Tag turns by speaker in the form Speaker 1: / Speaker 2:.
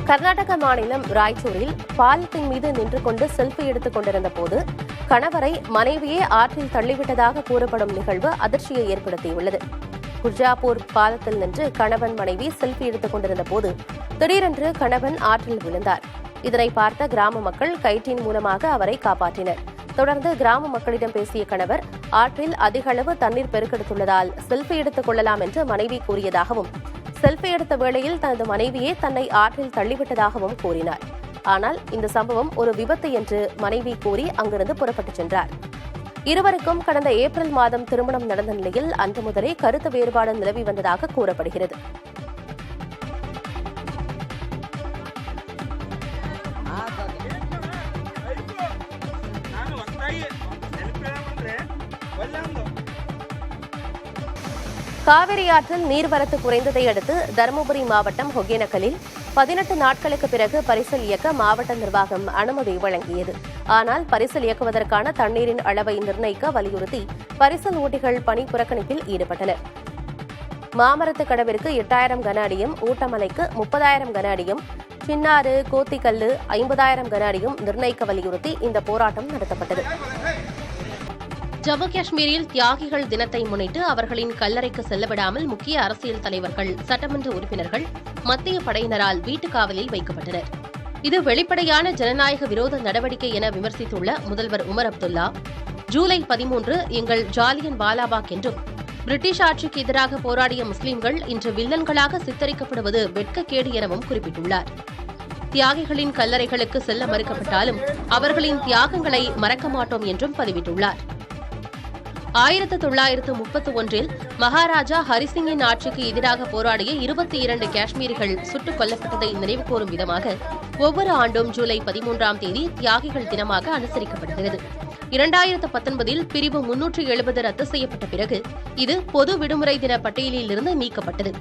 Speaker 1: கர்நாடக மாநிலம் ராய்ச்சூரில் பாலத்தின் மீது நின்று கொண்டு செல்ஃபி எடுத்துக் கொண்டிருந்த போது கணவரை மனைவியே ஆற்றில் தள்ளிவிட்டதாக கூறப்படும் நிகழ்வு அதிர்ச்சியை ஏற்படுத்தியுள்ளது. குர்ஜாப்பூர் பாலத்தில் நின்று கணவன் மனைவி செல்ஃபி எடுத்துக் கொண்டிருந்த போது திடீரென்று கணவன் ஆற்றில் விழுந்தார். இதனை பார்த்த கிராம மக்கள் கயிற்றின் மூலமாக அவரை காப்பாற்றினர். தொடர்ந்து கிராம மக்களிடம் பேசிய கணவர் ஆற்றில் அதிக அளவு தண்ணீர் பெருக்கெடுத்துள்ளதால் செல்ஃபி எடுத்துக் கொள்ளலாம் என்று மனைவி கூறியதாகவும், செல்ஃபி எடுத்த வேளையில் தனது மனைவியே தன்னை ஆற்றில் தள்ளிவிட்டதாகவும் கூறினார். ஆனால் இந்த சம்பவம் ஒரு விபத்து என்று மனைவி கூறி அங்கிருந்து புறப்பட்டுச் சென்றார். இருவருக்கும் கடந்த ஏப்ரல் மாதம் திருமணம் நடந்த நிலையில் அன்று முதலே கருத்து வேறுபாடு நிலவி வந்ததாக கூறப்படுகிறது. காவிரி ஆற்றில் நீர்வரத்து குறைந்ததை அடுத்து தருமபுரி மாவட்டம் ஒகேனக்கலில் 18 நாட்களுக்கு பிறகு பரிசல் இயக்க மாவட்ட நிர்வாகம் அனுமதி வழங்கியது. ஆனால் பரிசல் இயக்குவதற்கான தண்ணீரின் அளவை நிர்ணயிக்க வலியுறுத்தி பரிசல் ஓட்டிகள் பணி புறக்கணிப்பில் ஈடுபட்டனர். மாமரத்து கடவிற்கு 8000 கன அடியும், ஊட்டமலைக்கு 30,000 கன அடியும், சின்னாறு, கோத்திக்கல்லு 50,000 கன அடியும் நிர்ணயிக்க வலியுறுத்தி இந்த போராட்டம் நடத்தப்பட்டது. ஜம்மு காஷ்மீரில் தியாகிகள் தினத்தை முன்னிட்டு அவர்களின் கல்லறைக்கு செல்லவிடாமல் முக்கிய அரசியல் தலைவர்கள், சட்டமன்ற உறுப்பினர்கள் மத்திய படையினரால் வீட்டுக் காவலில் வைக்கப்பட்டனர். இது வெளிப்படையான ஜனநாயக விரோத நடவடிக்கை என விமர்சித்துள்ள முதல்வர் உமர் அப்துல்லா, ஜூலை 13 எங்கள் ஜாலியன் வாலாபாக் என்றும், பிரிட்டிஷ் ஆட்சிக்கு எதிராக போராடிய முஸ்லிம்கள் இன்று வில்லன்களாக சித்தரிக்கப்படுவது வெட்கக்கேடு எனவும் குறிப்பிட்டுள்ளார். தியாகிகளின் கல்லறைகளுக்கு செல்ல மறுக்கப்பட்டாலும் அவர்களின் தியாகங்களை மறக்க மாட்டோம் என்றும் பதிவிட்டுள்ளார். 1931இல் மகாராஜா ஹரிசிங்கின் ஆட்சிக்கு எதிராக போராடிய 22 காஷ்மீரிகள் சுட்டுக் கொல்லப்பட்டதை நினைவுகூரும் விதமாக ஒவ்வொரு ஆண்டும் ஜூலை 13ஆம் தேதி தியாகிகள் தினமாக அனுசரிக்கப்படுகிறது. 2019இல் பிரிவு 370 ரத்து செய்யப்பட்ட பிறகு இது பொது விடுமுறை தின பட்டியலில் இருந்து நீக்கப்பட்டது.